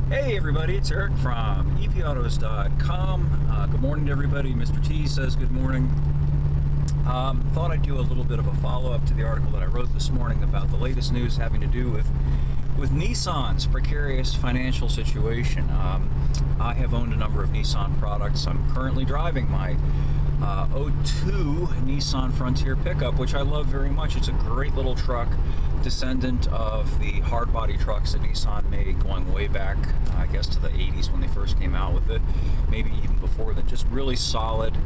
Hey everybody, it's Eric from EPautos.com. Good morning to everybody. Mr. T says good morning. Thought I'd do a little bit of a follow-up to the article that I wrote this morning about the latest news having to do with Nissan's precarious financial situation. I have owned a number of Nissan products. I'm currently driving my '02 Nissan Frontier pickup, which I love very much. It's a great little truck, descendant of the hard body trucks that Nissan made going way back, I guess, to the 80s when they first came out with it, maybe even before that. Just really solid,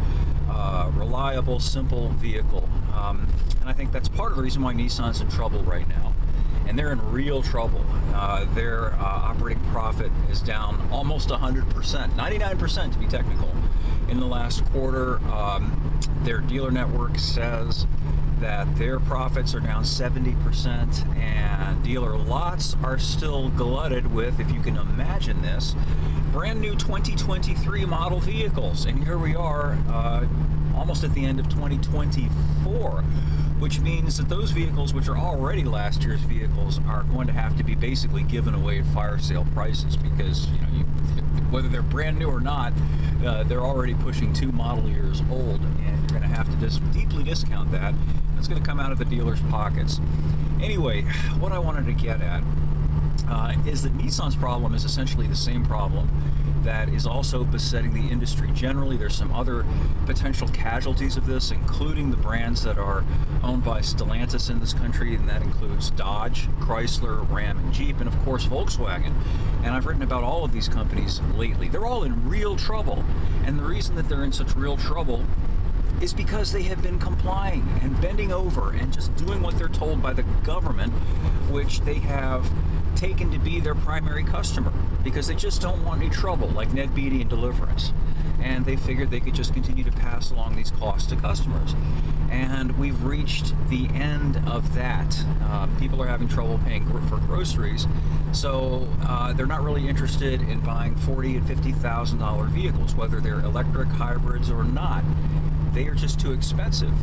reliable, simple vehicle. And I think that's part of the reason why Nissan's in trouble right now. And they're in real trouble. Their operating profit is down almost 100%, 99% to be technical, in the last quarter. Their dealer network says that their profits are down 70%, and dealer lots are still glutted with, if you can imagine this, brand new 2023 model vehicles. And here we are, almost at the end of 2024, which means that those vehicles, which are already last year's vehicles, are going to have to be basically given away at fire sale prices, because whether they're brand new or not, they're already pushing 2 model years old, and you're going to have to deeply discount that. It's going to come out of the dealer's pockets. Anyway, what I wanted to get at is that Nissan's problem is essentially the same problem that is also besetting the industry generally. There's some other potential casualties of this, including the brands that are owned by Stellantis in this country, and that includes Dodge, Chrysler, Ram, and Jeep, and of course Volkswagen. And I've written about all of these companies lately. They're all in real trouble, and the reason that they're in such real trouble is because they have been complying and bending over and just doing what they're told by the government, which they have taken to be their primary customer, because they just don't want any trouble, like Ned Beatty and Deliverance. And they figured they could just continue to pass along these costs to customers. And we've reached the end of that. People are having trouble paying for groceries, so they're not really interested in buying $40,000 and $50,000 vehicles, whether they're electric, hybrids, or not. They are just too expensive.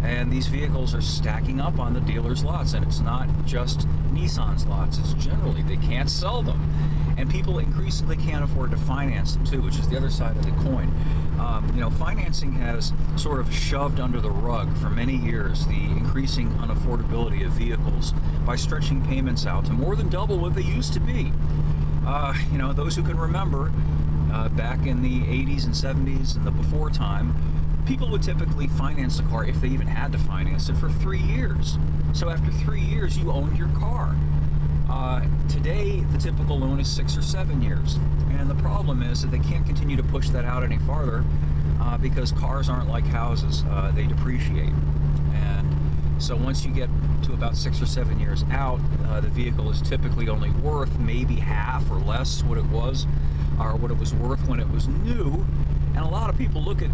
And these vehicles are stacking up on the dealer's lots, and it's not just Nissan's lots, it's generally they can't sell them. And people increasingly can't afford to finance them too, which is the other side of the coin. Financing has sort of shoved under the rug for many years the increasing unaffordability of vehicles by stretching payments out to more than double what they used to be. Those who can remember, back in the 80s and 70s and the before time, people would typically finance a car, if they even had to finance it, for 3 years. So after 3 years, you owned your car. Today, the typical loan is 6 or 7 years. And the problem is that they can't continue to push that out any farther because cars aren't like houses. They depreciate. And so once you get to about 6 or 7 years out, the vehicle is typically only worth maybe half or less what it was, or what it was worth when it was new. And a lot of people look at,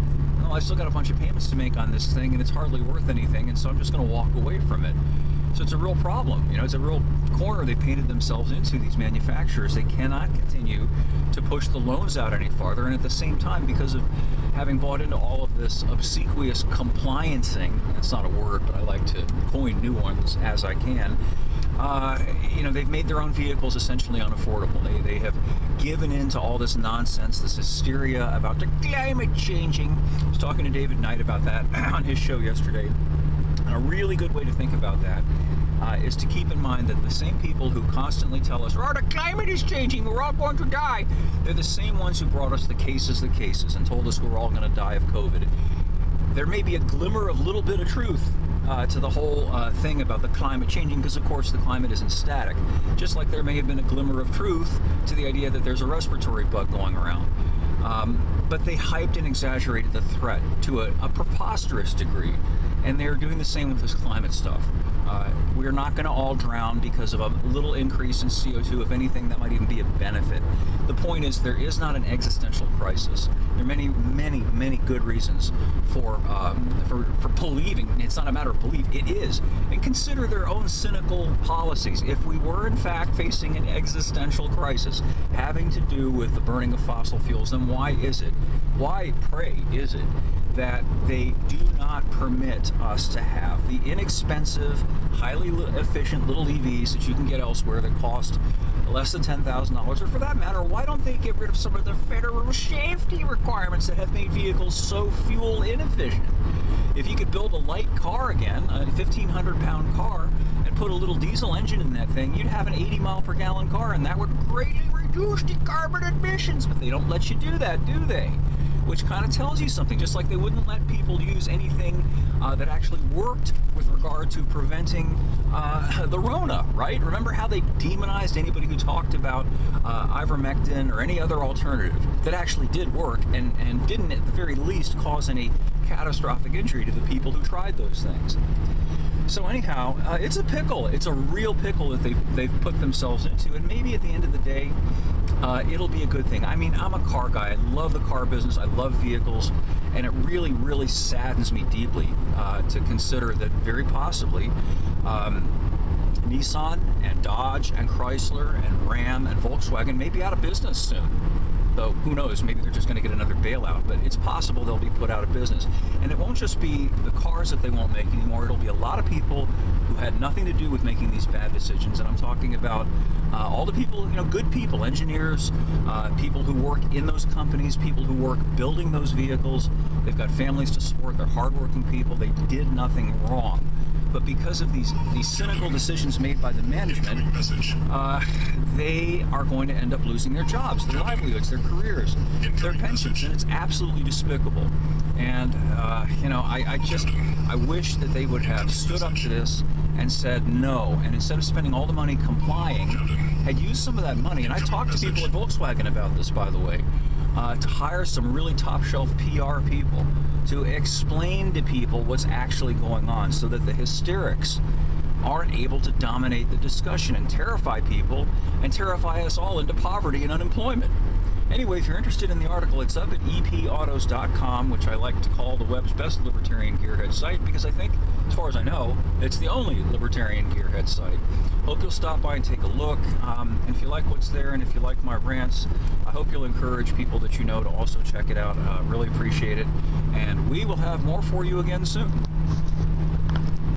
I still got a bunch of payments to make on this thing, and it's hardly worth anything, and so I'm just going to walk away from it. So it's a real problem. It's a real corner they painted themselves into, these manufacturers. They cannot continue to push the loans out any farther, and at the same time, because of having bought into all of this obsequious compliancing, it's not a word, but I like to coin new ones as I can, they've made their own vehicles essentially unaffordable. They have given in to all this nonsense, this hysteria about the climate changing. I was talking to David Knight about that on his show yesterday. And a really good way to think about that is to keep in mind that the same people who constantly tell us, the climate is changing, we're all going to die, they're the same ones who brought us the cases and told us we're all going to die of COVID. There may be a glimmer of little bit of truth to the whole thing about the climate changing, because of course the climate isn't static. Just like there may have been a glimmer of truth to the idea that there's a respiratory bug going around. But they hyped and exaggerated the threat to a preposterous degree, and they're doing the same with this climate stuff. We're not going to all drown because of a little increase in CO2. If anything, that might even be a benefit. The point is, there is not an existential crisis. There are many, many, many good reasons for believing. It's not a matter of belief, it is. And consider their own cynical policies. If we were in fact facing an existential crisis having to do with the burning of fossil fuels, then why pray is it that they do not permit us to have the inexpensive, highly efficient little EVs that you can get elsewhere that cost less than $10,000, or for that matter, why don't they get rid of some of the federal safety requirements that have made vehicles so fuel inefficient? If you could build a light car again, a 1,500-pound car, and put a little diesel engine in that thing, you'd have an 80-mile-per-gallon car, and that would greatly reduce the carbon emissions. But they don't let you do that, do they? Which kind of tells you something, just like they wouldn't let people use anything that actually worked with regard to preventing the Rona, right? Remember how they demonized anybody who talked about ivermectin or any other alternative that actually did work and didn't, at the very least, cause any catastrophic injury to the people who tried those things. So anyhow, it's a pickle. It's a real pickle that they've put themselves into, and maybe at the end of the day, it'll be a good thing. I mean, I'm a car guy. I love the car business. I love vehicles, and it really, really saddens me deeply to consider that very possibly Nissan and Dodge and Chrysler and Ram and Volkswagen may be out of business soon. Though, who knows, maybe they're just going to get another bailout, but it's possible they'll be put out of business. And it won't just be the cars that they won't make anymore. It'll be a lot of people who had nothing to do with making these bad decisions. And I'm talking about all the people, good people, engineers, people who work in those companies, people who work building those vehicles. They've got families to support. They're hardworking people. They did nothing wrong. But because of these cynical decisions made by the management, they are going to end up losing their jobs, their livelihoods, their careers, their pensions, and it's absolutely despicable. And I wish that they would have stood up to this and said no, and instead of spending all the money complying, had used some of that money. And I talked to people at Volkswagen about this, by the way, to hire some really top-shelf PR people to explain to people what's actually going on so that the hysterics aren't able to dominate the discussion and terrify people and terrify us all into poverty and unemployment. Anyway, if you're interested in the article, it's up at EPautos.com, which I like to call the web's best libertarian gearhead site because I think, as far as I know, it's the only libertarian gearhead site. Hope you'll stop by and take a look. And if you like what's there and if you like my rants, I hope you'll encourage people that you know to also check it out. Really appreciate it. And we will have more for you again soon.